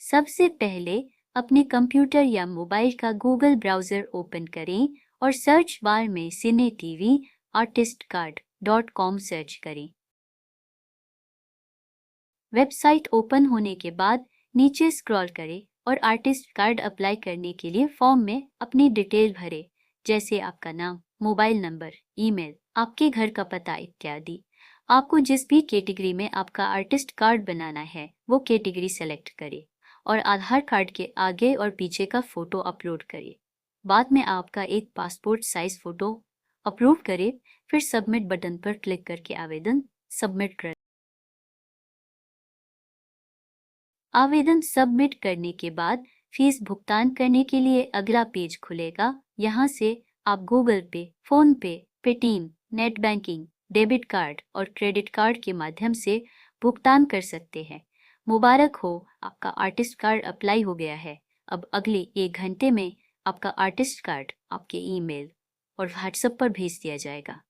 सबसे पहले अपने कंप्यूटर या मोबाइल का गूगल ब्राउज़र ओपन करें और सर्च बार में सिने टीवी artistcard.com सर्च करें। वेबसाइट ओपन होने के बाद नीचे स्क्रॉल करें और आर्टिस्ट कार्ड अप्लाई करने के लिए फॉर्म में अपनी डिटेल भरें, जैसे आपका नाम, मोबाइल नंबर, ईमेल, आपके घर का पता इत्यादि। आपको जिस भी कैटेगरी में आपका आर्टिस्ट कार्ड बनाना है वो कैटेगरी सेलेक्ट करें और आधार कार्ड के आगे और पीछे का फ़ोटो अपलोड करें। बाद में आपका एक पासपोर्ट साइज़ फ़ोटो अप्रूव करें, फिर सबमिट बटन पर क्लिक करके आवेदन सबमिट करें। आवेदन सबमिट करने के बाद फीस भुगतान करने के लिए अगला पेज खुलेगा। यहाँ से आप गूगल पे, फ़ोन पे, Paytm, net banking, debit card और क्रेडिट कार्ड के माध्यम से भुगतान कर सकते हैं। मुबारक हो, आपका आर्टिस्ट कार्ड अप्लाई हो गया है। अब अगले 1 घंटे में आपका आर्टिस्ट कार्ड आपके ईमेल और व्हाट्सएप पर भेज दिया जाएगा।